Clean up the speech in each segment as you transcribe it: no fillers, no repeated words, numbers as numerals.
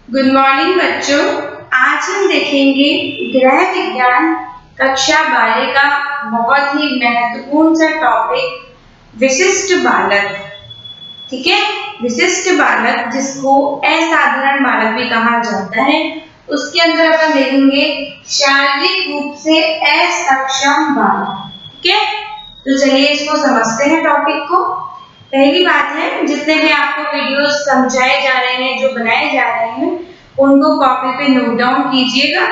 Good morning बच्चों। आज हम देखेंगे गृह विज्ञान कक्षा 12 का बहुत ही महत्वपूर्ण सा टॉपिक विशिष्ट बालक। ठीक है, विशिष्ट बालक जिसको असाधारण बालक भी कहा जाता है, उसके अंदर अपन देखेंगे शारीरिक रूप से असक्षम बालक। ठीक है, तो चलिए इसको समझते हैं टॉपिक को। पहली बात है, जितने भी आपको वीडियोस समझाए जा रहे हैं, जो बनाए जा रहे हैं, उनको कॉपी पे नोट डाउन कीजिएगा।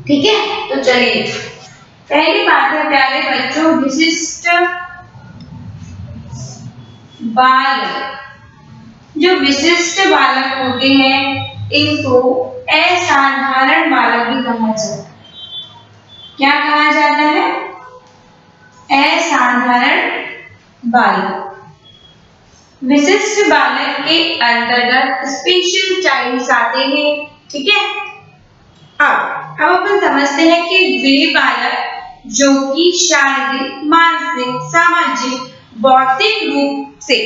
ठीक है, तो चलिए पहली बात है प्यारे बच्चों, विशिष्ट बालक। जो विशिष्ट बालक होते हैं इनको असाधारण बालक भी कहा जाता है। क्या कहा जाता है? असाधारण बालक। विशिष्ट बालक के अंतर्गत स्पेशल चाइल्ड आते हैं। ठीक है, अब अपन समझते हैं कि वे बालक जो कि शारीरिक, मानसिक, सामाजिक, बौद्धिक रूप से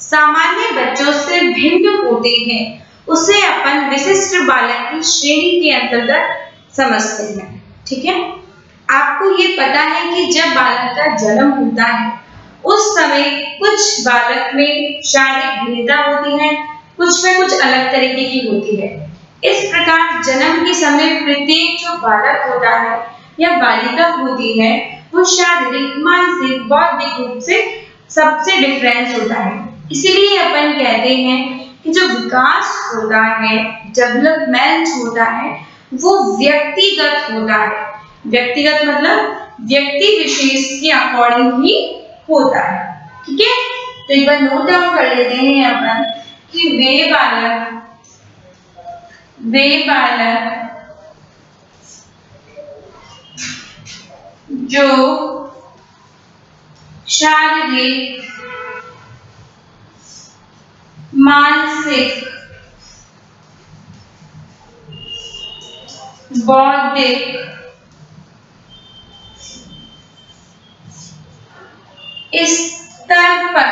सामान्य बच्चों से भिन्न होते हैं, उसे अपन विशिष्ट बालक की श्रेणी के अंतर्गत समझते हैं। ठीक है, आपको ये पता है कि जब बालक का जन्म होता है उस समय कुछ बालक में शारीरिक भिन्नता होती है, कुछ में कुछ अलग तरीके की होती है। इस प्रकार जन्म के समय प्रत्येक जो बालक होता है या बालिका होती है, वो शारीरिक, मानसिक, बौद्धिक रूप से सबसे डिफरेंस होता है। इसीलिए अपन कहते हैं कि जो विकास होता है, डेवलपमेंट होता है, वो व्यक्तिगत होता है। व्यक्तिगत मतलब व्यक्ति विशेष के अकॉर्डिंग ही होता है। ठीक है, तो एक बार नोट डाउन कर लेते हैं अपन कि वे बालक जो शारीरिक, मानसिक, बौद्धिक स्तर पर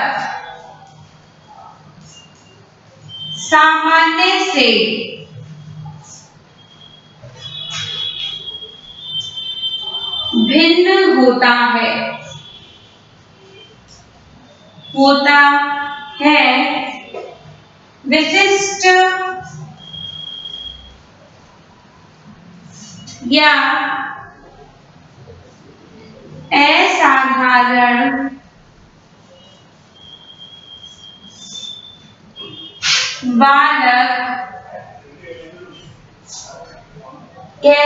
सामान्य से भिन्न होता है विशिष्ट या असाधारण बालक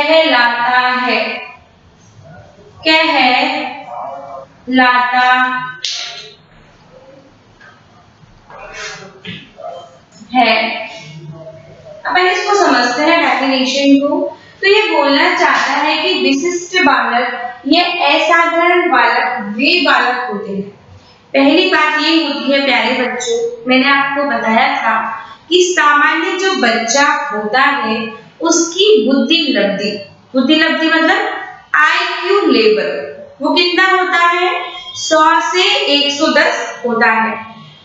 कहलाता है। अपन इसको समझते हैं डेफिनेशन को। तो ये बोलना चाहता है कि विशिष्ट बालक या असाधारण बालक वे बालक होते हैं। पहली बात ये होती है प्यारे बच्चों, मैंने आपको बताया था कि सामान्य जो बच्चा होता है उसकी बुद्धि लब्धि मतलब IQ लेवल वो कितना होता है? 100 से 110 होता है।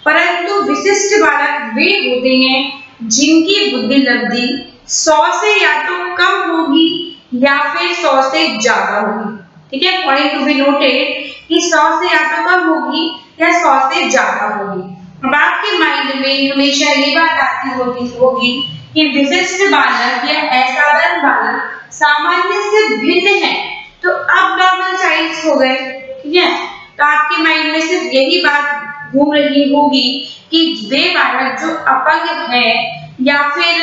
परंतु विशिष्ट बालक वे होते हैं जिनकी बुद्धि लब्धि 100 से या तो कम होगी या फिर 100 से ज्यादा होगी। ठीक है, पॉइंट टू बी नोटेड कि 100 से या तो कम होगी या 100 से ज्यादा होगी। अब आपके माइंड में हमेशा ये बात आती होगी कि विशिष्ट बालक या असाधारण बालक सामान्य से भिन्न है, तो अब नॉर्मल चाइल्ड हो गए। ठीक है, तो आपके माइंड में सिर्फ यही बात घूम रही होगी कि वे बालक जो अपंग है या फिर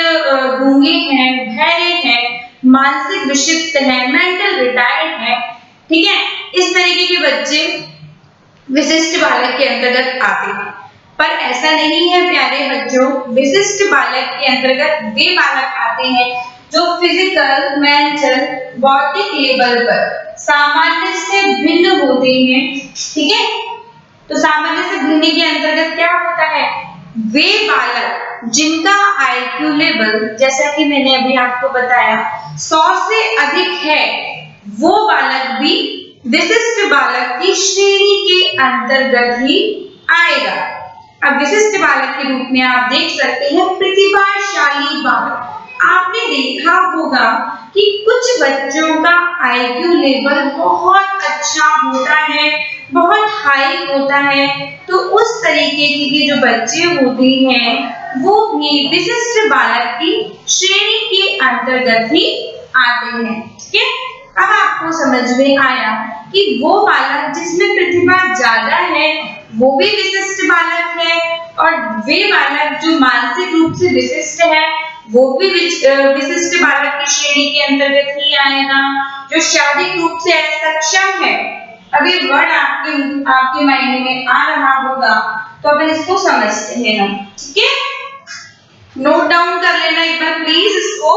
गूंगे हैं, बहरे हैं, मानसिक विक्षिप्त है, मेंटल रिटायर्ड है। ठीक है, इस तरीके के बच्चे विशिष्ट बालक के अंतर्गत आते हैं। पर ऐसा नहीं है प्यारे बच्चों, विशिष्ट बालक के अंतर्गत वे बालक आते हैं जो फिजिकल, मेंटल, बौद्धिक लेवल पर सामान्य से भिन्न होते हैं। ठीक है, तो सामान्य से भिन्न के अंतर्गत क्या होता है? वे बालक जिनका IQ लेवल, जैसा कि मैंने अभी आपको बताया, 100 से अधिक है, वो बालक भी विशिष्ट बालक की श्रेणी के अंतर्गत ही आएगा। अब विशिष्ट बालक के रूप में आप देख सकते हैं प्रतिभाशाली बालक। आपने देखा होगा कि कुछ बच्चों का आईक्यू लेवल बहुत अच्छा होता है, बहुत हाई होता है, तो उस तरीके के जो बच्चे होते हैं वो भी विशिष्ट बालक की श्रेणी के अंतर्गत ही आते हैं। ठीक है, अब आपको समझ में आया कि वो बालक जिसमें प्रतिभा ज्यादा है वो भी विशिष्ट बालक है, और वे बालक जो मानसिक रूप से विशिष्ट है वो भी विशिष्ट बालक की श्रेणी के अंतर्गत ही आएगा। जो शारीरिक रूप से असक्षम है, अभी वर्ड आपके माइंड में आ रहा होगा, तो अपन इसको समझते हैं ना। ठीक है, नोट डाउन कर लेना एक बार प्लीज इसको।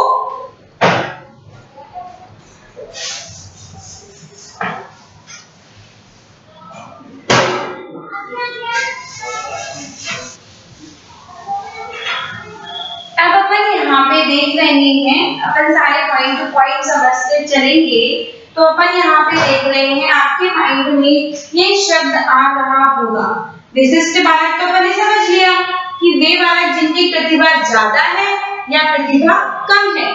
अब अपन यहाँ पे देख रहे हैं, अपन सारे पॉइंट टू पॉइंट समझते चलेंगे। तो अपन यहाँ पे देख रहे हैं आपके माइंड में ये शब्द आ रहा होगा विशिष्ट बालक। तो अपन ने समझ लिया कि वे बालक जिनकी प्रतिभा ज्यादा है या प्रतिभा कम है।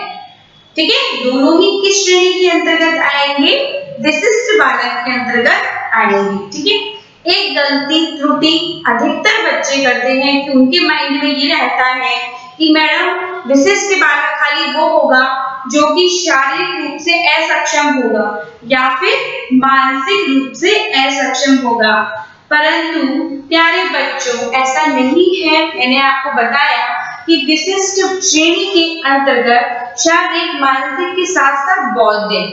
ठीक है, दोनों ही किस श्रेणी के अंतर्गत आएंगे? विशिष्ट बालक के अंतर्गत आएंगे। ठीक है, एक गलती त्रुटि अधिकतर बच्चे करते हैं कि उनके माइंड में ये रहता है कि मैडम विशिष्ट बालक खाली वो होगा जो कि शारीरिक रूप से असक्षम होगा या फिर मानसिक रूप से असक्षम होगा। परंतु प्यारे बच्चों, ऐसा नहीं है। मैंने आपको बताया कि विशिष्ट श्रेणी के अंतर्गत शारीरिक, मानसिक के साथ साथ बौद्धिक।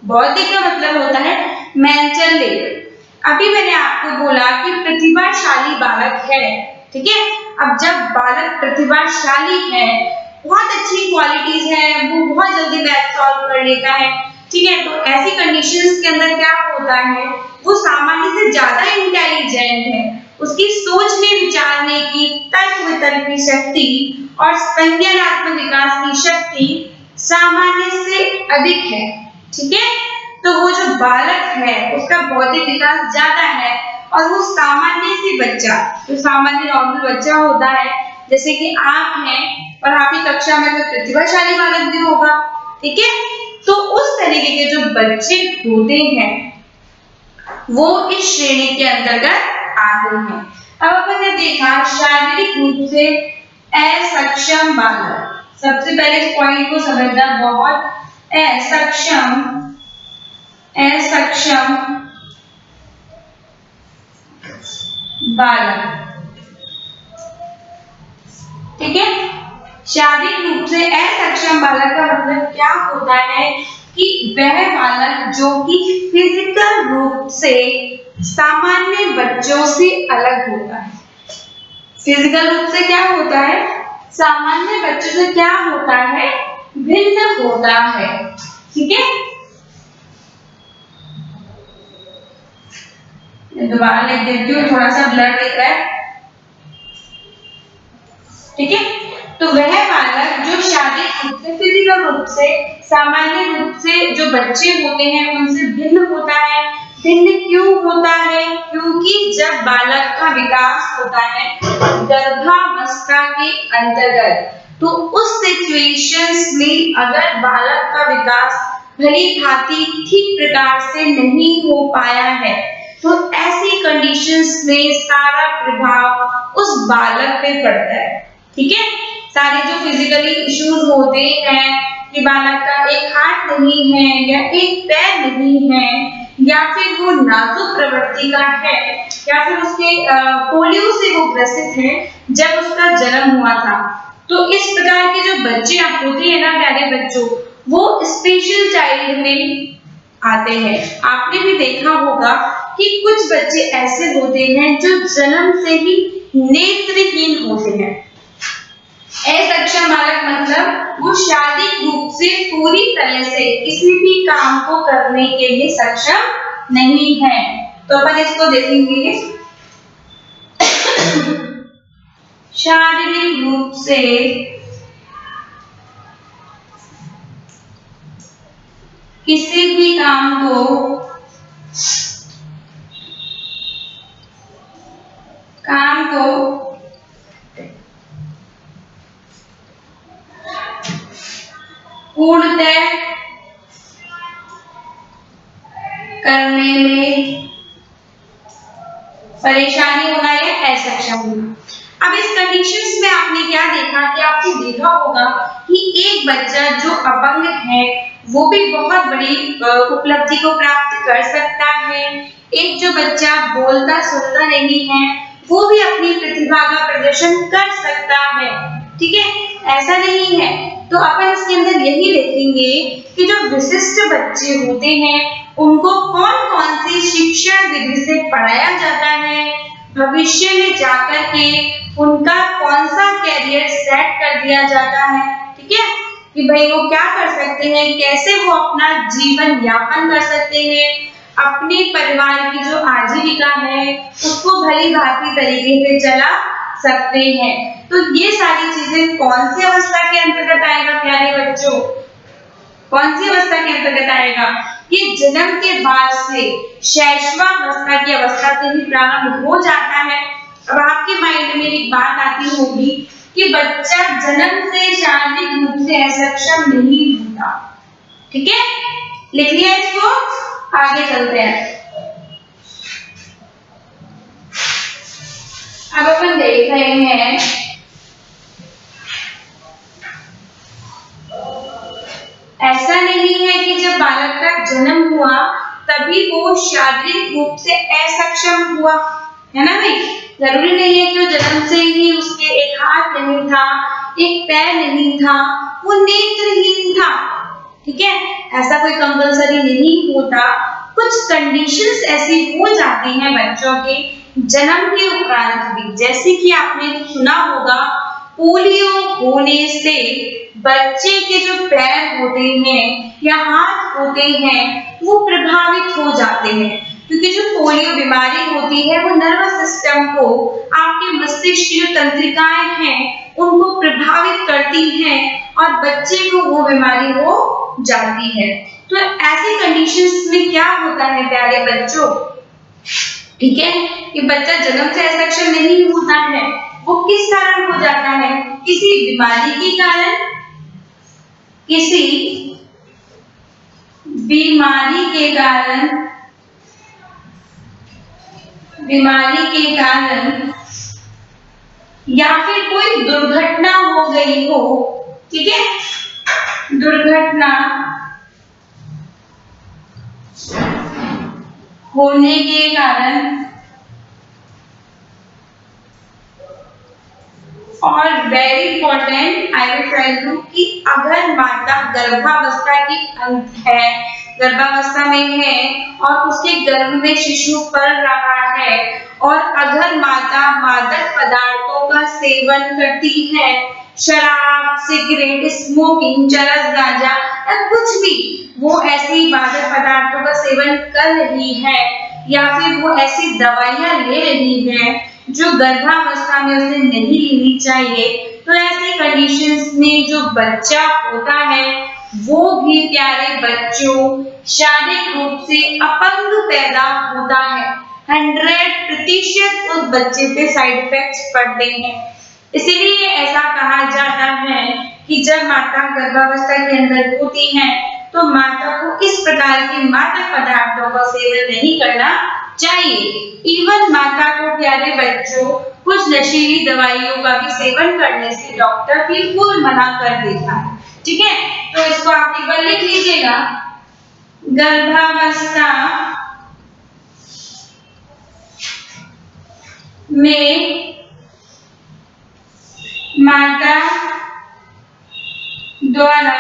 बौद्धिक का मतलब होता है मेंटल लेवल। अभी मैंने आपको बोला कि प्रतिभाशाली बालक है। ठीक है, अब जब बालक प्रतिभाशाली है, बहुत अच्छी क्वालिटीज है, वो बहुत जल्दी मैथ सॉल्व कर लेता है। ठीक है, तो ऐसी कंडीशंस के अंदर क्या होता है, वो सामान्य से ज्यादा इंटेलिजेंट है। उसकी सोचने विचारने की, तर्क वितर्क की शक्ति और संज्ञानात्मक विकास की शक्ति सामान्य से अधिक है। ठीक है, तो वो जो बालक है उसका बौद्धिक विकास ज्यादा है, और वो सामान्य से बच्चा, जो सामान्य नॉर्मल बच्चा होता है, जैसे कि आप हैं और आपकी कक्षा में कोई प्रतिभाशाली बालक भी होगा। ठीक है, तो उस तरीके के जो बच्चे होते हैं वो इस श्रेणी के अंतर्गत आते हैं। अब अपन ने देखा शारीरिक रूप से असक्षम बालक। सबसे पहले इस पॉइंट को समझना बहुत, असक्षम बालक। ठीक है, शारीरिक रूप से असक्षम बालक का मतलब क्या होता है कि वह बालक जो कि फिजिकल रूप से सामान्य बच्चों से अलग होता है। फिजिकल रूप से क्या होता है? सामान्य बच्चों से क्या होता है? भिन्न होता है। ठीक है, दोबारा लिख देती हूँ, थोड़ा सा ब्लर दिख रहा है। ठीक है, तो वह बालक जो शारीरिक रूप से, फिजिकल रूप से, सामान्य रूप से जो बच्चे होते हैं उनसे भिन्न होता है। भिन्न क्यों होता है? क्योंकि जब बालक का विकास होता है गर्भावस्था के अंतर्गत, तो उस सिचुएशंस में अगर बालक का विकास भली भांति ठीक प्रकार से नहीं हो पाया है, तो ऐसी कंडीशंस में सारा प्रभाव उस बालक पे पड़ता है। ठीक है, सारे जो फिजिकली इश्यूज होते हैं कि बालक का एक हाथ नहीं है या एक पैर नहीं है, या फिर वो नाजुक प्रवृत्ति का है, या फिर उसके पोलियो से वो ग्रसित है जब उसका जन्म हुआ था, तो इस प्रकार के जो बच्चे होते हैं ना प्यारे बच्चों, वो स्पेशल चाइल्ड में आते हैं। आपने भी देखा होगा कि कुछ बच्चे ऐसे होते हैं जो जन्म से ही नेत्रहीन होते हैं। असक्षम बालक मतलब वो शारीरिक रूप से पूरी तरह से किसी भी काम को करने के लिए सक्षम नहीं है। तो अपन इसको देखेंगे, शारीरिक रूप से किसी भी काम को पूर्णतः करने में परेशानी होना या असक्षम होना। अब इस कंडीशंस में आपने क्या देखा कि आपने देखा होगा कि एक बच्चा जो अपंग है वो भी बहुत बड़ी उपलब्धि को प्राप्त कर सकता है। एक जो बच्चा बोलता सुनता नहीं है वो भी अपनी प्रतिभा का प्रदर्शन कर सकता है। ठीक है, ऐसा नहीं है। तो अपन इसके अंदर यही देखेंगे कि जो विशिष्ट बच्चे होते हैं उनको कौन कौन सी शिक्षण विधि से पढ़ाया जाता है, भविष्य में जाकर के उनका कौन सा कैरियर सेट कर दिया जाता है। ठीक है, कि भाई वो क्या कर सकते हैं, कैसे वो अपना जीवन यापन कर सकते हैं, अपने परिवार की जो आजीविका है उसको भली भांति तरीके से चला सकते हैं। तो ये सारी चीजें कौन सी अवस्था के अंतर्गत आएगा प्यारे बच्चों, कौन सी अवस्था के अंतर्गत आएगा? ये जन्म के बाद से शैशवावस्था की अवस्था से ही प्रारंभ हो जाता है। अब आपके माइंड में एक बात आती होगी कि बच्चा जन्म से शारीरिक रूप से असक्षम नहीं होता। ठीक है, लिख लिया इसको, आगे चलते हैं। अब अपन देख रहे हैं ऐसा नहीं है कि जब बालक का जन्म हुआ तभी वो शारीरिक रूप से असक्षम हुआ, है ना भाई। जरूरी नहीं है कि वो जन्म से ही उसके एक हाथ नहीं था, एक पैर नहीं था, वो नेत्रहीन था। ठीक है, ऐसा कोई कंपल्सरी नहीं होता। कुछ कंडीशंस ऐसी हो जाती हैं बच्चों के जन्म के उपरांत भी, जैसे कि आपने सुना होगा पोलियो होने से बच्चे के जो पैर होते हैं या हाथ होते हैं वो प्रभावित हो जाते हैं, क्योंकि जो पोलियो बीमारी होती है वो नर्वस सिस्टम को, आपके मस्तिष्क की जो तंत्रिकाएं हैं उनको प्रभावित करती हैं और बच्चे को वो बीमारी हो जाती है। तो ऐसी कंडीशंस में क्या होता है प्यारे बच्चों, ठीक है, कि बच्चा जन्म से असक्षम नहीं होता है, वो किस कारण हो जाता है, किसी बीमारी के कारण, किसी बीमारी के कारण, बीमारी के कारण या फिर कोई दुर्घटना हो गई हो। ठीक है, दुर्घटना होने के कारण और very important I will tell you कि अगर माता गर्भावस्था की अंत है, गर्भावस्था में है और उसके गर्भ में शिशु पल रहा है और अगर माता मादक पदार्थों का सेवन करती है, शराब, सिगरेट, स्मोकिंग, चरस, गांजा या कुछ भी वो ऐसी मादक पदार्थों का सेवन कर रही है या फिर वो ऐसी दवाइयां ले रही है जो गर्भावस्था में उसे नहीं लेनी चाहिए, तो ऐसी कंडीशंस में जो बच्चा होता है वो भी प्यारे बच्चों शारीरिक रूप से अपंग पैदा होता है। 100% उस बच्चे पे साइड इफेक्ट्स पड़ते हैं। इसीलिए ऐसा कहा जाता है कि जब माता गर्भावस्था के अंदर होती है तो माता को इस प्रकार के मादक पदार्थों का सेवन नहीं करना चाहिए। इवन माता को प्यारे बच्चों कुछ नशीली दवाइयों का भी सेवन करने से डॉक्टर बिल्कुल मना कर देता है। ठीक है, तो इसको आप एक बार लिख लीजिएगा, गर्भावस्था में माता द्वारा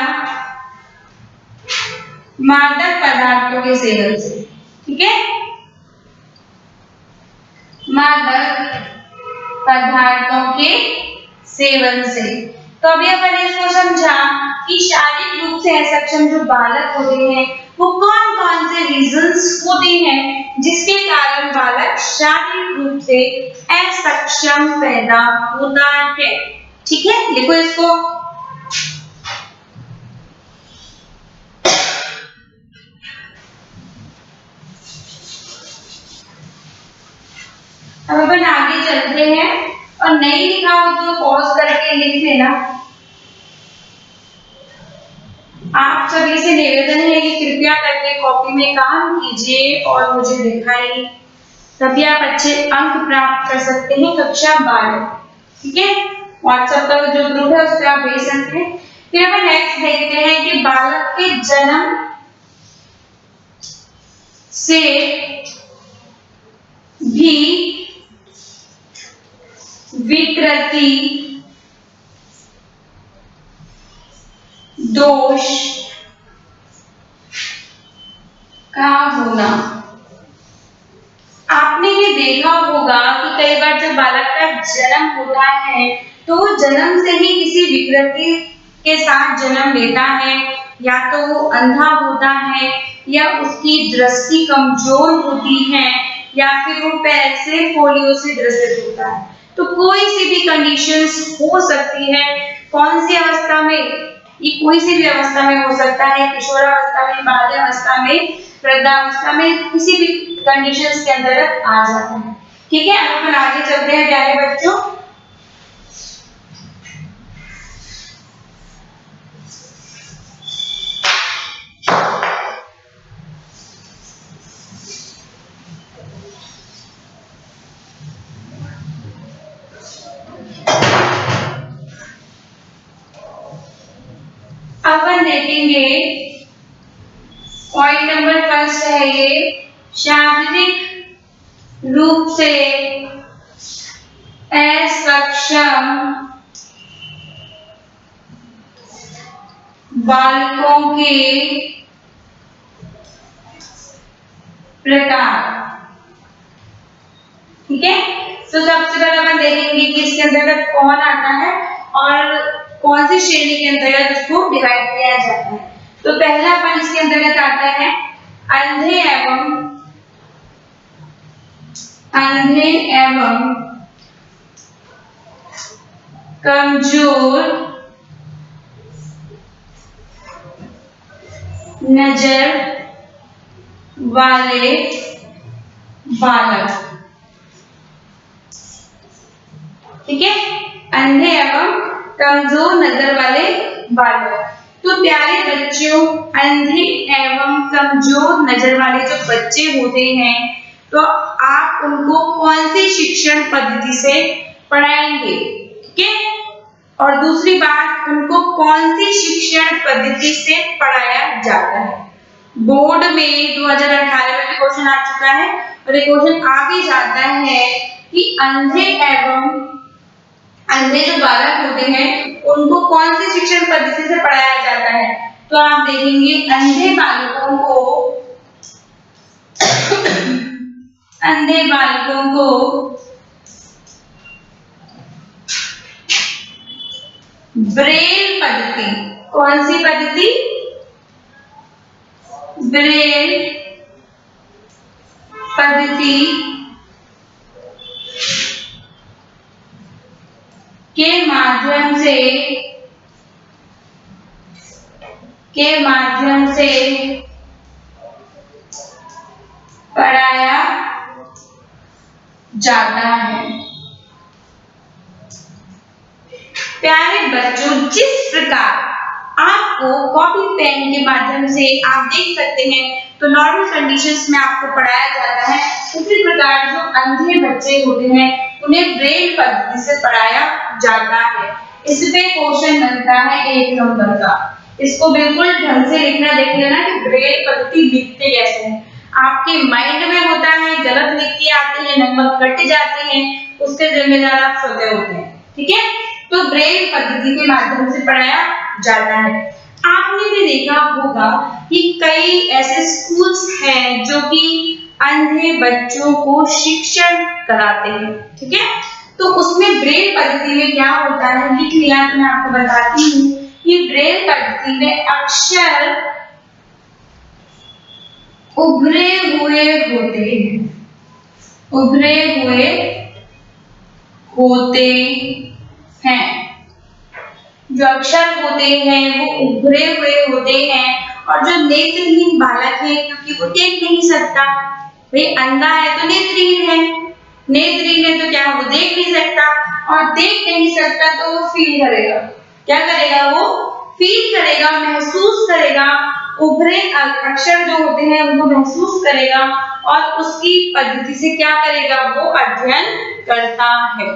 मादक पदार्थों के सेवन से, ठीक है, मादक पदार्थों के सेवन से। तो अभी अपन इसको समझा कि शारीरिक रूप से असक्षम जो बालक होते हैं वो कौन कौन से रीजंस होते हैं जिसके कारण बालक शारीरिक रूप से असक्षम पैदा होता है। ठीक है, लिखो इसको। अब अपन आगे चलते हैं और नहीं लिखा हो तो पॉज करके लिख लेना। आप सभी से निवेदन है कि कृपया करके कॉपी में काम कीजिए और मुझे दिखाइए, तभी आप अच्छे अंक प्राप्त कर सकते हैं कक्षा 12। ठीक है, व्हाट्सएप का जो ग्रुप है उस पर आप भेज सकते हैं। फिर हम नेक्स्ट देखते हैं कि बालक के जन्म से भी विकृति दोष का होना। आपने ये देखा होगा कि कई बार जब बालक का जन्म होता है तो जन्म से ही किसी विकृति के साथ जन्म लेता है, या तो वो अंधा होता है, या उसकी दृष्टि कमजोर होती है, या फिर वो पैर से पोलियो से ग्रसित होता है। तो कोई सी भी कंडीशंस हो सकती है। कौन सी अवस्था में? ये कोई सी भी अवस्था में हो सकता है, किशोरावस्था में, बाल्यावस्था में, वृद्धावस्था में, किसी भी कंडीशंस के अंतर्गत आ जाता है। ठीक है, अब अपन आगे चलते हैं प्यारे बच्चों। अपन देखेंगे पॉइंट नंबर फर्स्ट है ये, शारीरिक रूप से असक्षम बालकों के प्रकार। ठीक है, तो सबसे पहले अपन देखेंगे कि इसके अंतर्गत कौन आता है और कौन सी श्रेणी के अंतर्गत उसको डिवाइड किया जाता है। तो पहला अपन इसके अंतर्गत आता है अंधे एवं कमजोर नजर वाले बालक। ठीक है, अंधे एवं कमजोर नजर वाले बालक। तो प्यारे बच्चों, अंधे एवं कमजोर नजर वाले जो बच्चे होते हैं तो आप उनको कौन सी शिक्षण पद्धति से पढ़ाएंगे? ठीक है, और दूसरी बात, उनको कौन सी शिक्षण पद्धति से पढ़ाया जाता है? बोर्ड में 2018 में भी क्वेश्चन आ चुका है और एक क्वेश्चन आ भी जाता है कि अंधे जो बालक होते हैं उनको कौन सी शिक्षण पद्धति से पढ़ाया जाता है। तो आप देखेंगे अंधे बालकों को ब्रेल पद्धति। कौन सी पद्धति? ब्रेल पद्धति के माध्यम से पढ़ाया जाता है। प्यारे बच्चों, जिस प्रकार आपको कॉपी पेन के माध्यम से आप देख सकते हैं तो नॉर्मल कंडीशंस में आपको पढ़ाया जाता है, उसी प्रकार जो अंधे बच्चे होते हैं उन्हें ब्रेल पद्धति से पढ़ाया जाता है। इस पे क्वेश्चन बनता है 1 नंबर का। इसको बिल्कुल ढंग से लिखना, देख लेना कि ब्रेल पद्धति लिखते कैसे हैं। आपके माइंड में होता है, गलत लिख के आते हैं, नंबर कट जाते हैं, उसके जिम्मेदार आप स्वयं होते हैं। ठीक है, तो ब्रेल पद्धति के माध्यम से पढ़ाया जाता है। आपने भी देखा होगा कि कई ऐसे स्कूल्स हैं जो कि अंधे बच्चों को शिक्षण कराते हैं। ठीक है, तो उसमें ब्रेल पद्धति में क्या होता है, लिख लिया तो मैं आपको बताती हूँ कि ब्रेल पद्धति में अक्षर उभरे हुए होते हैं। जो अक्षर होते हैं वो उभरे हुए होते हैं, और जो नेत्रहीन बालक है, क्योंकि वो देख नहीं सकता, भाई अंधा है तो नेत्रहीन है, नेत्रहीन है तो क्या वो देख नहीं सकता, और देख नहीं सकता तो वो फील करेगा। क्या करेगा? वो फील करेगा, महसूस करेगा, उभरे अक्षर जो होते हैं उनको महसूस करेगा और उसकी पद्धति से क्या करेगा, वो अध्ययन करता है।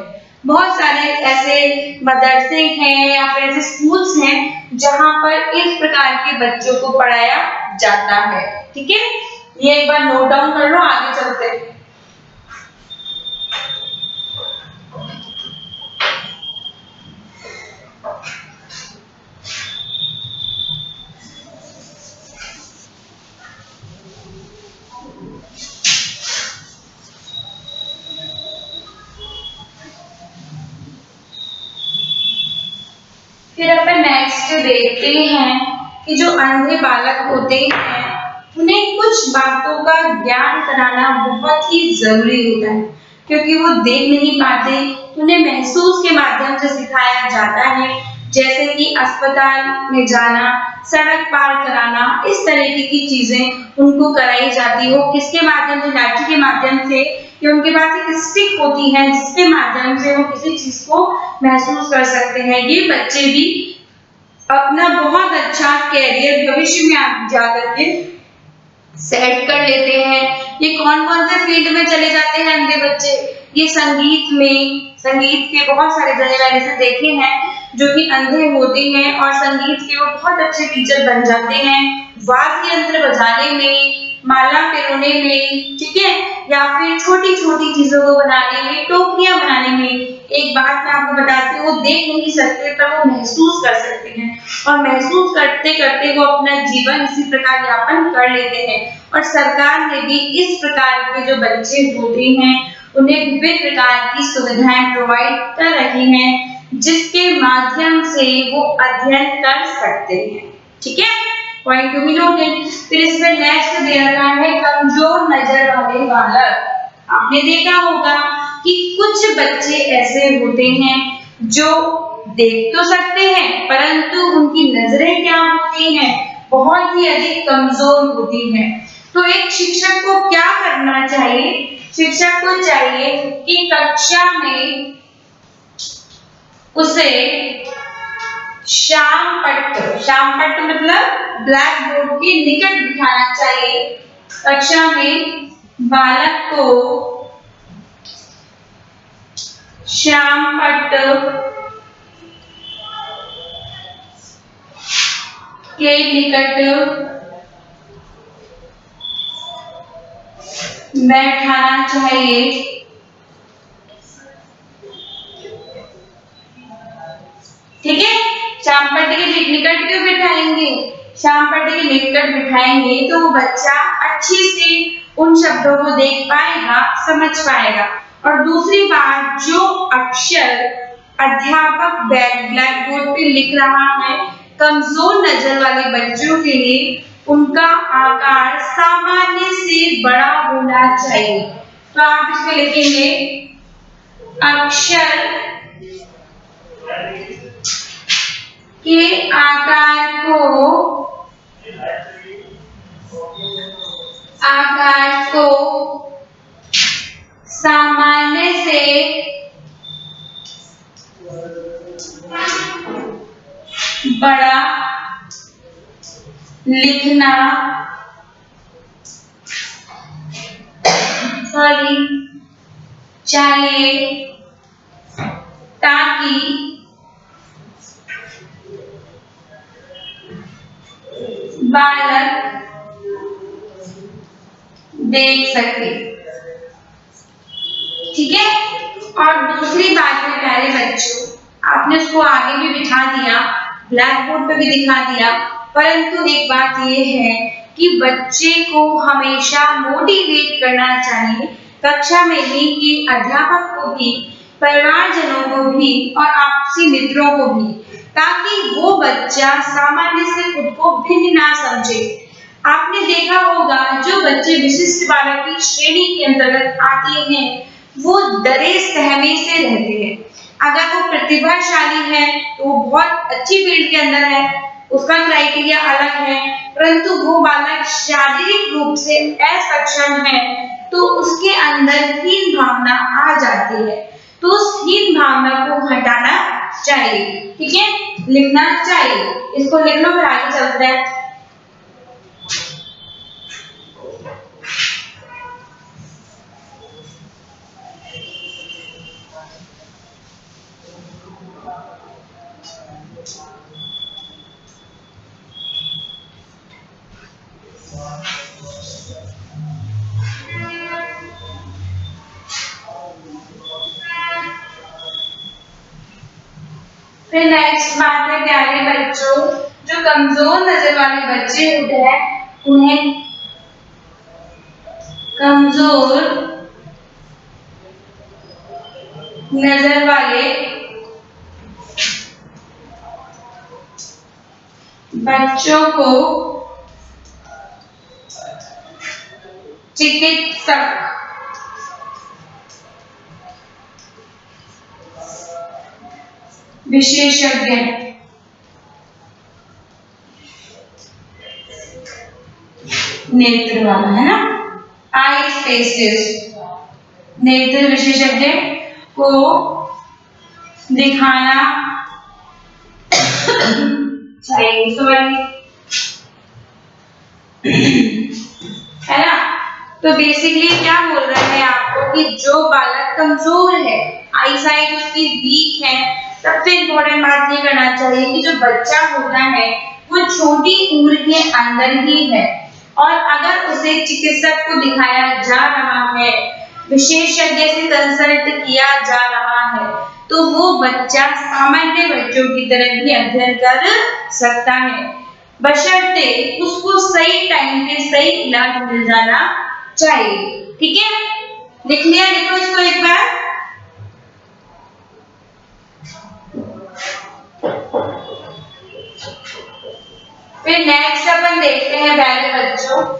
बहुत सारे ऐसे मदरसे हैं या फिर ऐसे स्कूल्स हैं जहां पर इस प्रकार के बच्चों को पढ़ाया जाता है। ठीक है, ये एक बार नोट डाउन कर लो, आगे चलते हैं। फिर अपन नेक्स्ट देखते हैं कि जो अंधे बालक होते हैं उन्हें कुछ बातों का ज्ञान कराना बहुत ही जरूरी होता है, क्योंकि वो देख नहीं पाते, उन्हें महसूस के माध्यम से सिखाया जाता है। जैसे कि अस्पताल में जाना, सड़क पार कराना, इस तरीके की चीजें उनको कराई जाती हो। किसके माध्यम से, लाठी के माध्यम से, कि उनके पास एक स्टिक होती है जिसके माध्यम से वो किसी चीज को महसूस कर सकते हैं। ये बच्चे भी अपना बहुत अच्छा कैरियर भविष्य में आगे जाकर के सेट कर लेते हैं। ये कौन कौन से फील्ड में चले जाते हैं अंधे बच्चे, ये संगीत में, संगीत के बहुत सारे जने मैंने ऐसे देखे हैं जो कि अंधे होते हैं और संगीत के वो बहुत अच्छे टीचर बन जाते हैं। वाद्य यंत्र बजाने में, माला पिरोने में, ठीक है, या फिर छोटी छोटी चीजों को बनाने में, टोकरियां बनाने में। एक बात मैं आपको बताती हूँ, वो देख नहीं सकते पर वो महसूस कर सकते हैं और महसूस करते करते वो अपना जीवन इसी प्रकार यापन कर लेते हैं। और सरकार ने भी इस प्रकार के जो बच्चे होते हैं उन्हें विभिन्न प्रकार की सुविधाएं प्रोवाइड कर रही हैं जिसके माध्यम से वो अध्ययन कर सकते हैं। ठीक है, पॉइंट टू बी नोटेड। फिर इसमें नेक्स्ट दे रखा है कमजोर नजर वाले बालक। आपने देखा होगा कि कुछ बच्चे ऐसे होते हैं जो देख तो सकते हैं परंतु उनकी नजरें क्या होती हैं, बहुत ही अधिक कमजोर होती हैं। तो एक शिक्षक को क्या करना चाहिए, शिक्षक को चाहिए कि कक्षा में उसे श्याम पट्ट मतलब ब्लैक बोर्ड के निकट बिठाना चाहिए। कक्षा में बालक को श्याम पट्ट के निकट बैठाना चाहिए। ठीक है, श्याम पट्ट के निकट क्यों बिठाएंगे, श्याम पट्ट के निकट बिठाएंगे तो वो बच्चा अच्छे से उन शब्दों को देख पाएगा, समझ पाएगा। और दूसरी बात, जो अक्षर अध्यापक ब्लैक बोर्ड पे लिख रहा है, कमजोर नजर वाले बच्चों के लिए उनका आकार सामान्य से बड़ा होना चाहिए। तो आप इसमें लिखेंगे अक्षर के आकार को सामान्य से बड़ा लिखना चाहिए ताकि बालक देख सके। ठीक है, और दूसरी बात है प्यारे बच्चों, आपने उसको आगे भी बिठा दिया, ब्लैक बोर्ड पे भी दिखा दिया, परंतु एक बात ये है कि बच्चे को हमेशा मोटिवेट करना चाहिए कक्षा में ही, कि अध्यापक को भी, परिवारजनों को भी और आपसी मित्रों को भी, ताकि वो बच्चा सामान्य से खुद को भिन्न ना समझे। आपने देखा होगा जो बच्चे विशिष्ट बालक की श्रेणी के अंतर्गत आते हैं वो डरे सहमे से रहते हैं। अगर वो प्रतिभाशाली है तो वो बहुत अच्छी फील्ड के अंदर है, उसका क्राइटेरिया अलग है, परंतु वो बालक शारीरिक रूप से असक्षम है तो उसके अंदर हीन भावना आ जाती है। तो उस हीन भावना को हटाना चाहिए। ठीक है, लिखना चाहिए, इसको लिख लो, फिर आगे चलते हैं। फिर नेक्स्ट बात है प्यारे बच्चों, जो कमजोर नजर वाले बच्चे होते हैं उन्हें कमजोर नजर वाले बच्चों को चिकित्सक विशेषज्ञ नेत्र वाला है ना, आई स्पेशलिस्ट, नेत्र विशेषज्ञ को दिखाना चाहिए, है ना। तो बेसिकली क्या बोल रहे हैं आपको कि जो बालक कमजोर है, आई साइट उसकी वीक है, सबसे इम्पोर्टेंट बात ये करना चाहिए कि जो बच्चा होता है वो छोटी उम्र के अंदर ही है, और अगर उसे चिकित्सक को दिखाया जा रहा है, विशेषज्ञ से कंसल्ट किया जा रहा है, तो वो बच्चा सामान्य बच्चों की तरह भी अध्ययन कर सकता है, बशर्ते उसको सही टाइम पे सही इलाज मिल जाना चाहिए। ठीक है, लिख लिया, लिखो इसको एक बार। फिर नेक्स्ट अपन देखते हैं प्यारे बच्चों,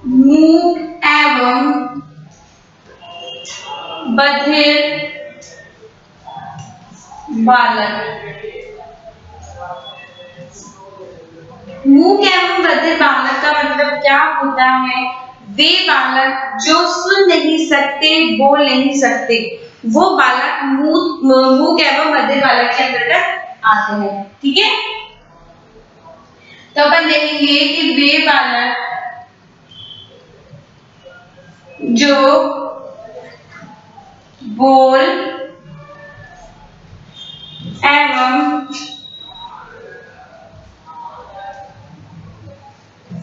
मूक एवं बधिर बालक। मूक एवं बधिर बालक का मतलब क्या होता है? वे बालक जो सुन नहीं सकते, बोल नहीं सकते, वो बालक मूक एवं बधिर बालक के अंतर्गत आते हैं। ठीक है, तो अपन देखेंगे कि वे बालक जो बोल एवं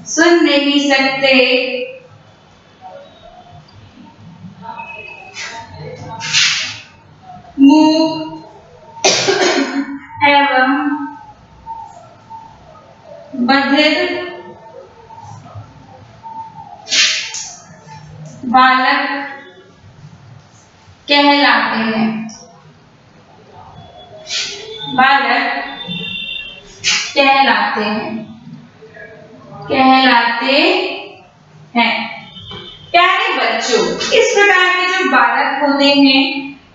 सुन नहीं सकते, मूक एवं बधिर बालक कहलाते हैं, बालक कहलाते हैं, कहलाते हैं। प्यारे बच्चों, इस प्रकार के जो बालक होते हैं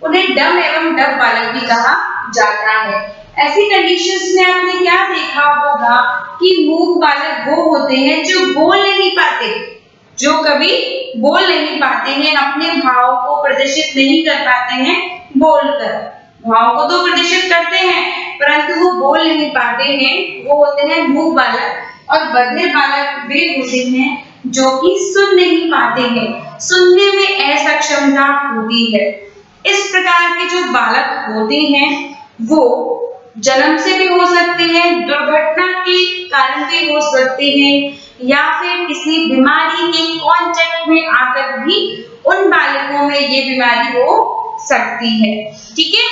उन्हें डम एवं डफ बालक भी कहा जाता है। ऐसी कंडीशंस में आपने क्या देखा होगा कि मूक बालक वो होते हैं जो बोल नहीं पाते, जो कभी बोल नहीं पाते हैं, अपने भाव को प्रदर्शित नहीं कर पाते हैं बोलकर, भाव को तो प्रदर्शित करते हैं परंतु वो बोल नहीं पाते हैं, वो होते हैं मूक बालक। और बधिर बालक वे होते हैं जो कि सुन नहीं पाते हैं, सुनने में असक्षमता होती है। इस प्रकार के जो बालक होते हैं वो जन्म से भी हो सकते हैं, दुर्घटना के कारण भी हो सकते हैं, या फिर किसी बीमारी के कांटेक्ट में आकर भी उन बालकों में ये बीमारी हो सकती है। ठीक है,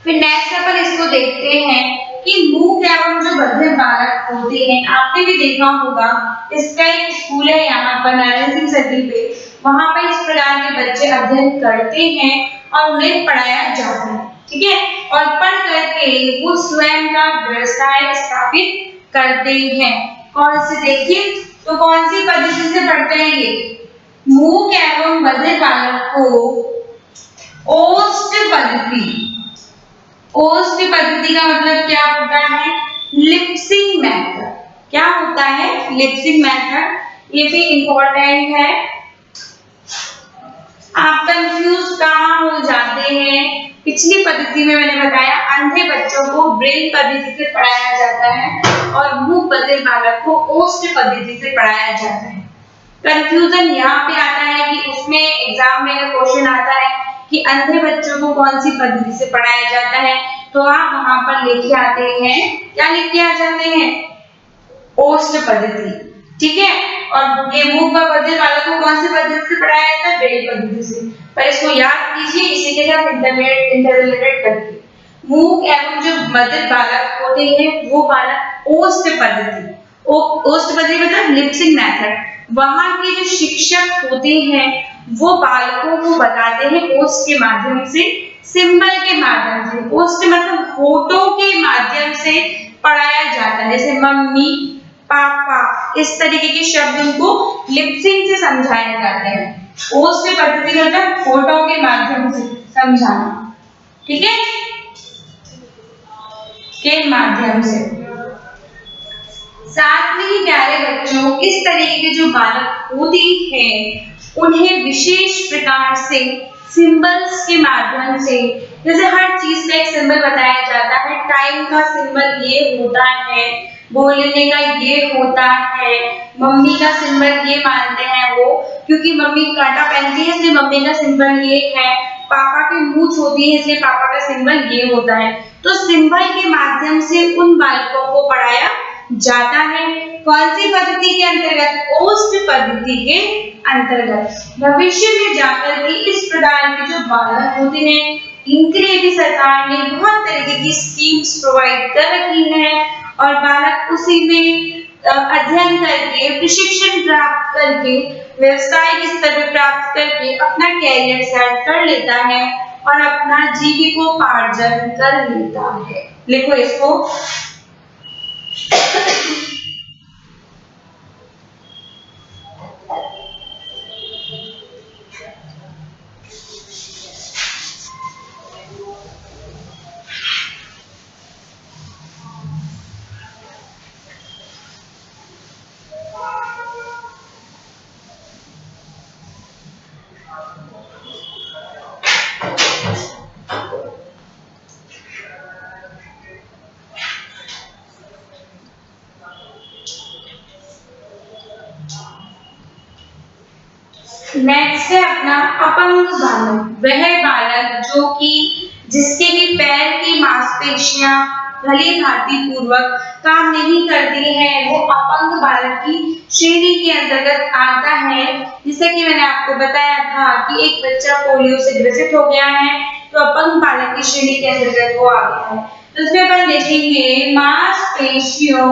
फिर नेक्स्ट अपन इसको देखते हैं कि मूक एवं जो बधिर बालक होते हैं, आपने भी देखा होगा, इसका एक स्कूल है यहाँ पर नारायण सिंह सर्किल पे, वहां पर इस प्रकार के बच्चे अध्ययन करते हैं और उन्हें पढ़ाया जाता है। ठीक है, और पढ़ करके वो स्वयं का व्यवसाय स्थापित करते हैं। कौन से देखिए, तो कौन सी पद्धति से पढ़ते हैं ये? मूक एवं बधिर बालक को ओष्ठ पद्धति पद्धति। ओस्ट पद्धति का मतलब क्या होता है? लिप्सिंग मेथड। क्या होता है? लिप्सिंग मेथड। ये भी इंपॉर्टेंट है। आप कंफ्यूज कहाँ हो जाते हैं? पिछली पद्धति में मैंने बताया अंधे बच्चों को ब्रेल पद्धति से पढ़ाया जाता है और मूक बधिर बालक को ओस्ट पद्धति से पढ़ाया जाता है। कंफ्यूजन यहाँ पे आता है कि उसमें एग्जाम में क्वेश्चन आता है कि अंधे बच्चों को कौन सी पद्धति से पढ़ाया जाता है, तो आप वहां पर लेके आते हैं, क्या लिख के आ जाते हैं? ओस्ट पद्धति। ठीक है। और ये मूक व बधिर बालक को कौन सी पद्धति से पढ़ाया जाता है? ब्रेल पद्धति से। पर इसको याद कीजिए इसी के साथ इंटररिलेटेड करके। मूक एवं जो बधिर बालक होते हैं वो बालक ओस्ट पद्धति, ओस्ट पद्धति मतलब लिप्सिंग मेथड, वहां के जो शिक्षक होते हैं वो बालकों को बताते हैं ओस्ट के माध्यम से, सिंबल के माध्यम से। ओस्ट मतलब होठों के माध्यम से पढ़ाया जाता है, जैसे मम्मी, पापा, इस तरीके के शब्द उनको लिप्सिंग से समझाए जाते हैं। ओस्ट पद्धति मतलब होठों के माध्यम से समझाना। ठीक है, के माध्यम से। साथ में ही प्यारे बच्चों, इस तरीके के जो बालक होते हैं उन्हें विशेष प्रकार से सिंबल्स के माध्यम से, जैसे हर चीज का एक सिंबल बताया जाता है। टाइम का सिंबल ये होता है, बोलने का ये होता है, मम्मी का सिंबल ये मानते हैं वो, क्योंकि मम्मी कांटा पहनती है इसलिए मम्मी का सिंबल ये है, पापा की मूंछ होती है इसलिए पापा का सिंबल ये होता है। तो सिंबल के माध्यम से उन बालकों को पढ़ाया जाता है। कौन सी पद्धति के अंतर्गत? ओस्ट पद्धति के अंतर्गत। भविष्य में जाकर के इस प्रकार के जो बालक होते हैं इनके लिए भी सरकार ने बहुत तरीके की स्कीम्स प्रोवाइड कर रखी है और बालक उसी में अध्ययन करके, प्रशिक्षण प्राप्त करके, व्यवसायिक स्तर पर प्राप्त करके अपना कैरियर सेट कर लेता है और अपना जीविकोपार्जन कर लेता है। लिखो इसको। नेक्स्ट है अपना अपंग बालक। वह बालक जो कि जिसके भी पैर की मांसपेशियां भली भांति पूर्वक काम नहीं करती हैं, वो अपंग बालक की श्रेणी के अंतर्गत आता है। जैसे कि मैंने आपको बताया था कि एक बच्चा पोलियो से ग्रसित हो गया है तो अपंग बालक की श्रेणी के अंतर्गत वो आ गया है। तो इसमें अपन देखेंगे मांसपेशियों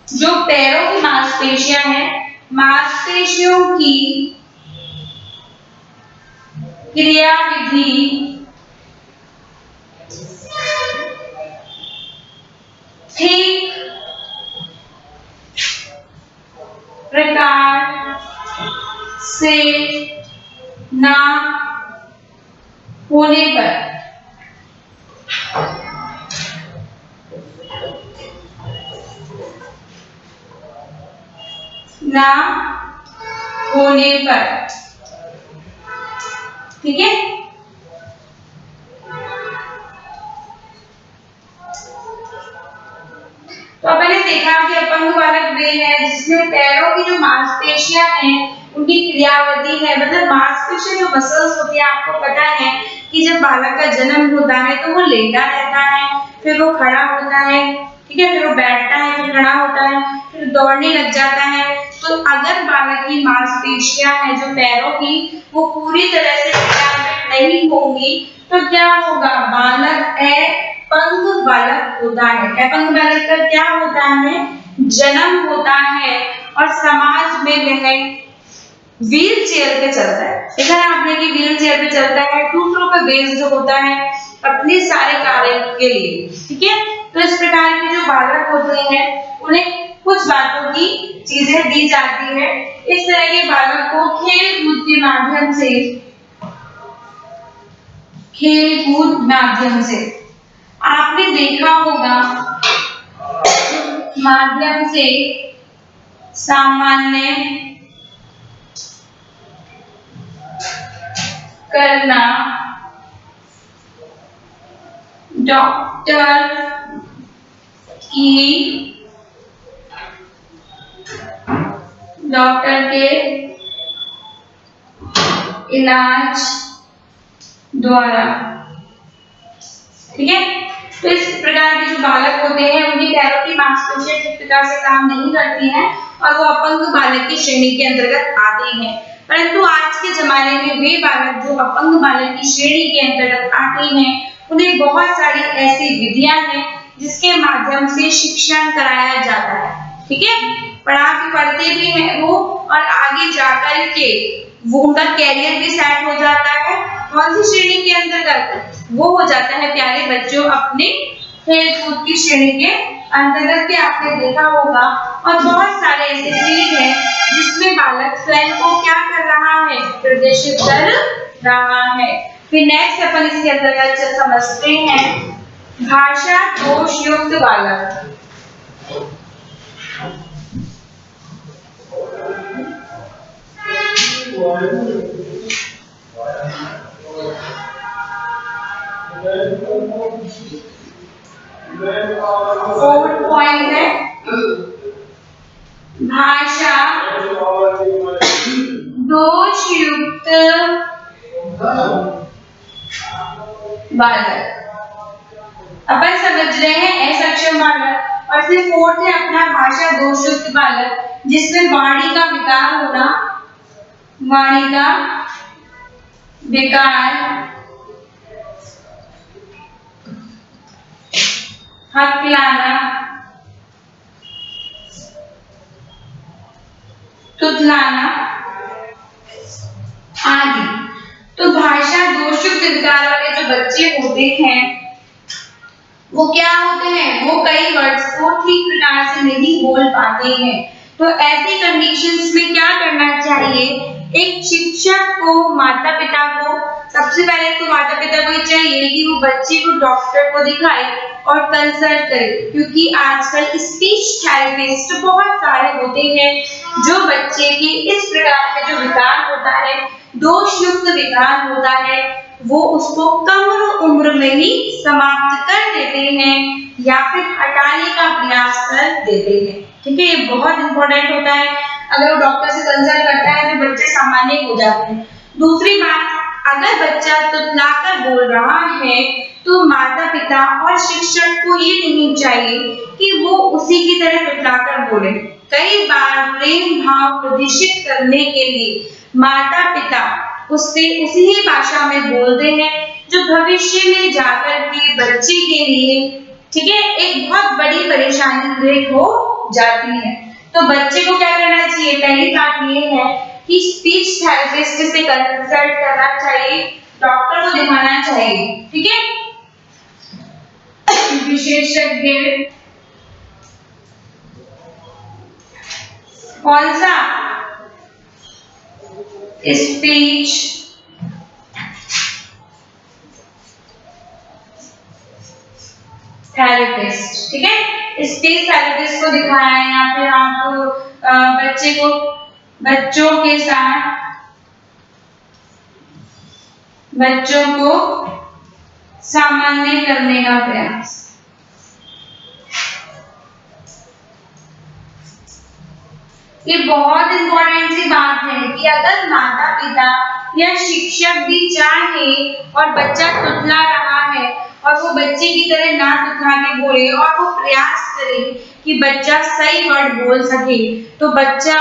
जो पैरों की मांसपेशियां हैं, मांसपेशियों की क्रियाविधि ठीक प्रकार से ना होने पर ठीक है। तो अपन ने देखा कि अपंग बालक वे है जिसमें पैरों की जो मांसपेशियां हैं उनकी क्रियाविधि है, मतलब मांसपेशियां जो मसल्स होती है, आपको पता है कि जब बालक का जन्म होता है तो वो लेटा रहता है, फिर वो खड़ा होता है, ठीक है, फिर वो बैठता है, फिर खड़ा होता है, फिर दौड़ने लग जाता है। तो अगर बालक की मांसपेशियां हैं जो पैरों की वो पूरी तरह से क्रियान्वित नहीं होंगी तो क्या होगा? बालक अपंग बालक होता है। अपंग बालक का क्या होता है? जन्म होता है और समाज में वह व्हील चेयर पे चलता है। देखा है आपने कि व्हील चेयर पे चलता है, दूसरों पर बेस्ड होता है अपने सारे कार्य के लिए, ठीक है। तो इस प्रकार के जो बालक होते हैं उन्हें कुछ बातों की चीजें दी जाती है। इस तरह के बालक को खेल कूद माध्यम से आपने देखा होगा, माध्यम से सामान्य करना डॉक्टर के इलाज द्वारा, ठीक है। तो इस प्रकार के जो बालक होते हैं उनकी पैरों की मांसपेशियां ठीक प्रकार से काम नहीं करती हैं और वो अपंग बालक की श्रेणी के अंतर्गत आते हैं। परंतु आज के जमाने में वे बालक जो अपंग बालक की श्रेणी के अंतर्गत आते हैं उन्हें बहुत सारी ऐसी विधियां हैं जिसके माध्यम से शिक्षण कराया जाता है, ठीक है। पढ़ते भी हैं वो और आगे जाकर के वो उनका कैरियर भी सेट हो जाता है। कौन सी श्रेणी के अंतर्गत? वो हो जाता है प्यारे बच्चों अपने खेल कूद की श्रेणी के अंतर्गत के आपने देखा होगा। और बहुत सारे ऐसे चीज है जिसमें बालक स्वयं को क्या कर रहा है, प्रदर्शित कर रहा है। फिर नेक्स्ट अपन इसके अंतर्गत समझते हैं भाषा दोष युक्त बालक। फोर्थ पॉइंट है भाषा दोष युक्त बालक। अपन समझ रहे हैं असक्षम बालक। और फिर फोर्थ है अपना भाषा दोष युक्त बालक जिसमें वाणी का विकार होना, वाणी का विकार, हकलाना, तुतलाना आदि। तो भाषा दोष युक्त विकार वाले जो बच्चे होते हैं वो क्या होते हैं, वो कई वर्ड्स को ठीक प्रकार से नहीं बोल पाते हैं। तो ऐसी कंडीशंस में क्या करना चाहिए, एक शिक्षक को, माता पिता को, सबसे पहले तो माता पिता को ये चाहिए कि वो बच्चे को डॉक्टर को दिखाए और कंसल्ट करे, क्योंकि आजकल स्पीच थेरेपिस्ट बहुत सारे होते हैं जो बच्चे के इस प्रकार का जो विकार होता है, दोष युक्त विकार होता है, वो उसको कम उम्र में ही समाप्त कर देते हैं या फिर हटाने का प्रयास कर देते हैं, ठीक है। ये बहुत इंपॉर्टेंट होता है। अगर वो डॉक्टर से कंसल्ट करता है तो बच्चे सामान्य हो जाते हैं। दूसरी बात, अगर बच्चा तुतलाकर बोल रहा है तो माता पिता और शिक्षक को ये नहीं चाहिए कि वो उसी की तरह तुतलाकर बोले। कई बार प्रेम भाव प्रदर्शित करने के लिए माता पिता उससे उसी ही भाषा में बोलते हैं जो भविष्य में जाकर के बच्चे के लिए, ठीक है, एक बहुत बड़ी परेशानी हो जाती है। तो बच्चे को क्या करना चाहिए, पहली बात ये है कि स्पीच थेरेपिस्ट से कंसल्ट करना चाहिए, डॉक्टर को दिखाना चाहिए, ठीक है। विशेषज्ञ कौन सा, स्पीच थेरेपिस्ट, ठीक है। स्पीच थेरेपिस्ट को दिखाया या फिर आप बच्चों को सामान्य करने का प्रयास। ये बहुत इंपॉर्टेंट सी बात है कि अगर माता पिता या शिक्षक भी चाहे और बच्चा तुतला रहा है और वो बच्चे की तरह ना तुतला के बोले और वो प्रयास करे कि बच्चा सही वर्ड बोल सके, तो बच्चे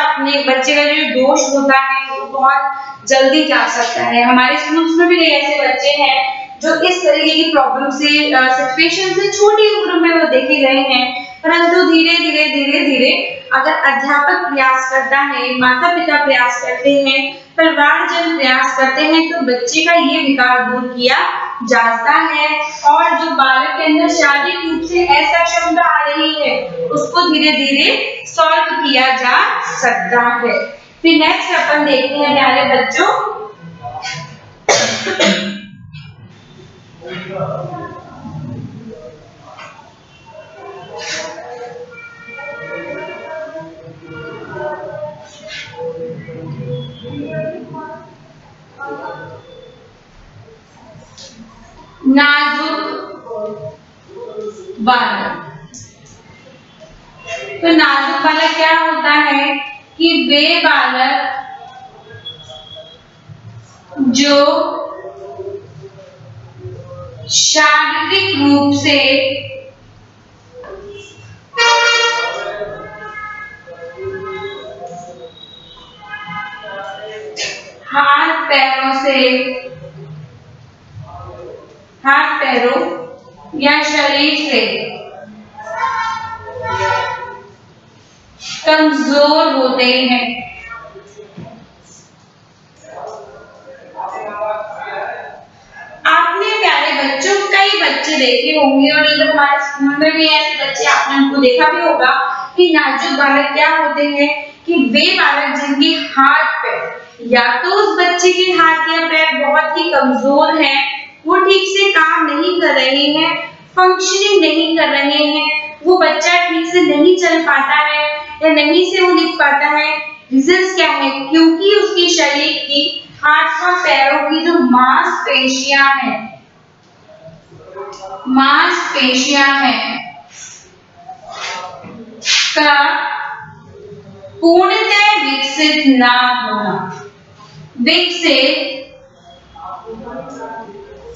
का जो दोष होता है वो बहुत जल्दी जा सकता है। हमारे स्कूल्स में भी ऐसे बच्चे हैं जो इस तरीके की प्रॉब्लम से, सिचुएशन से छोटी उम्र में वो देखे गए हैं, परंतु धीरे धीरे अगर अध्यापक प्रयास करता है, माता पिता प्रयास करते हैं, परिवारजन प्रयास करते हैं तो बच्चे का ये विकार दूर किया जांचता है और जो बालक के अंदर शारीरिक रूप से असक्षमता आ रही है उसको धीरे धीरे सॉल्व किया जा सकता है। फिर नेक्स्ट अपन देखते हैं प्यारे बच्चों नाजुक बालक। तो नाजुक बालक क्या होता है कि वे बालक जो शारीरिक रूप से हाथ पैरों या शरीर से कमजोर होते हैं। आपने प्यारे बच्चों कई बच्चे देखे होंगे और जब हमारे स्कूल में भी ऐसे बच्चे आपने उनको देखा भी होगा कि नाजुक बालक क्या होते हैं कि वे बालक जिनके हाथ पैर या तो उस बच्चे के हाथ या पैर बहुत ही कमजोर हैं, वो ठीक से काम नहीं कर रहे हैं, फंक्शनिंग नहीं कर रहे हैं, वो बच्चा ठीक से नहीं चल पाता है या नहीं से वो लिख पाता है। रीजंस क्या है? क्योंकि उसके शरीर की हाथ और पैरों की जो मांसपेशियां हैं का पूर्णतः विकसित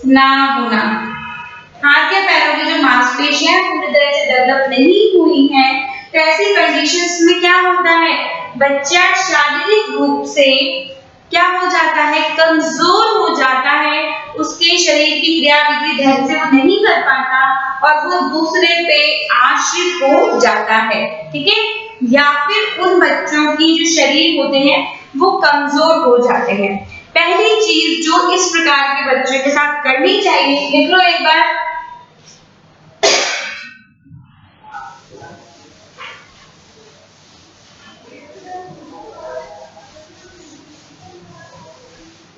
ना होना हाथ या पैरों की जो मांसपेशियां पूरी तरह से डेवलप नहीं हुई हैं, तो ऐसी कंडीशंस में क्या होता है, बच्चा शारीरिक रूप से क्या हो जाता है, कमजोर हो जाता है, उसके शरीर की क्रियाविधि ढंग से वो नहीं कर पाता और वो दूसरे पे आश्रित हो जाता है। ठीक है, या फिर उन बच्चों की जो शरीर होते हैं वो कमजोर हो जाते हैं। पहली चीज जो इस प्रकार के बच्चों के साथ करनी चाहिए, लिख लो एक बार,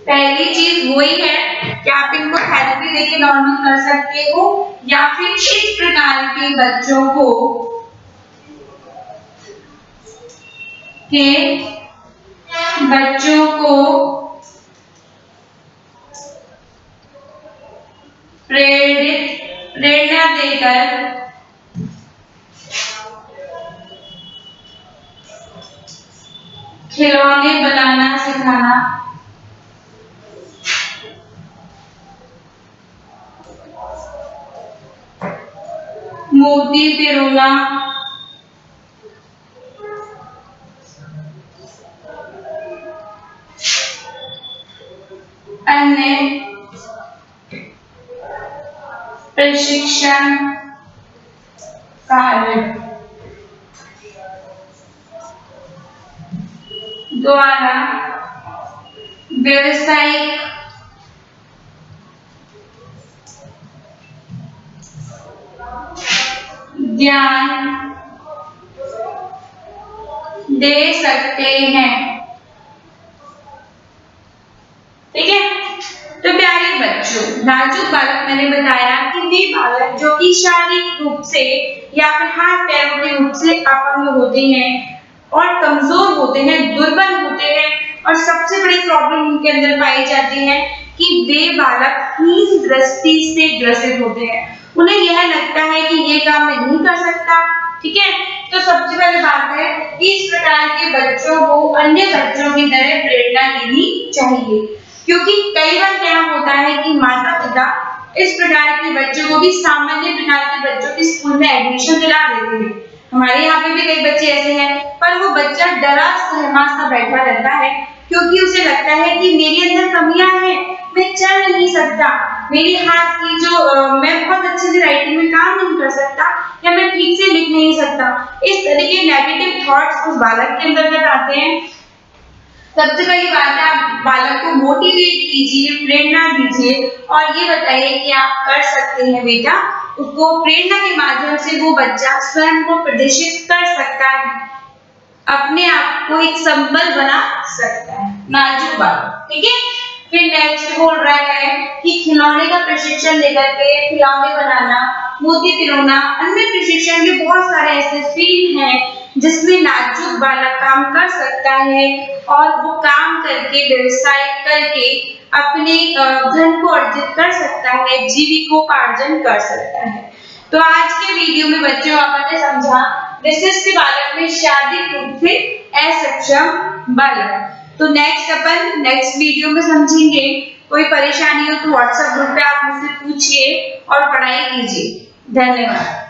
पहली चीज वही है कि आप इनको थेरेपी देके नॉर्मल कर सकते हो या फिर इस प्रकार के बच्चों को प्रेरणा देकर खिलौने बनाना सिखाना, मूर्ति पिरोना, अन्य प्रशिक्षण कार्य द्वारा व्यवसायिक ज्ञान दे सकते हैं। ठीक है, तो प्यारे बच्चों, नाजुक बालक मैंने बताया कि वे बालक जो कि शारीरिक रूप से या फिर हाथ पैरों के रूप से अपंग होते हैं और कमजोर होते हैं, दुर्बल होते हैं, और सबसे बड़ी प्रॉब्लम उनके अंदर पाई जाती है कि वे बालक हीन दृष्टि से ग्रसित होते हैं। उन्हें यह लगता है कि ये काम मैं नहीं कर सकता। ठीक है, तो सबसे पहले बात है कि इस प्रकार के बच्चों को अन्य बच्चों की तरह प्रेरणा देनी चाहिए, क्योंकि कई बार क्या होता है कि माता पिता इस प्रकार के बच्चों को भी सामान्य प्रकार के बच्चों के स्कूल में एडमिशन दिला देते हैं। हमारे यहाँ पे भी कई बच्चे ऐसे हैं, पर वो बच्चा डरा सहमा सा बैठा रहता है, क्योंकि उसे लगता है कि मेरे अंदर कमियां हैं, मैं चल नहीं सकता, मेरे हाथ की जो मैं बहुत अच्छे से राइटिंग में काम नहीं कर सकता, या मैं ठीक से लिख नहीं सकता। इस तरह के नेगेटिव थॉट्स उस बालक के अंदर आते हैं सबसे पहली बात है, आप बालक को मोटिवेट कीजिए, प्रेरणा दीजिए और ये बताइए कि आप कर सकते हैं बेटा। उसको प्रेरणा के माध्यम से वो बच्चा स्वयं को प्रदर्शित कर सकता है, अपने आप को एक संबल बना सकता है, नाजुक बालक। ठीक है। फिर नेक्स्ट बोल रहा है कि खिलौने का प्रशिक्षण लेकर के खिलौने बनाना, मोती पिरोना, अन्य प्रशिक्षण के बहुत सारे ऐसे फील्ड हैं जिसमें नाजुक बालक काम कर सकता है और वो काम करके व्यवसाय करके अपने धन को अर्जित कर सकता है, जीविकोपार्जन कर सकता है। तो आज के वीडियो में बच्चों आपने समझा विशिष्ट बालक में शारीरिक रूप से असक्षम बालक। तो नेक्स्ट वीडियो में समझेंगे। कोई परेशानी हो तो व्हाट्सएप ग्रुप पे आप मुझसे पूछिए और पढ़ाई कीजिए। धन्यवाद।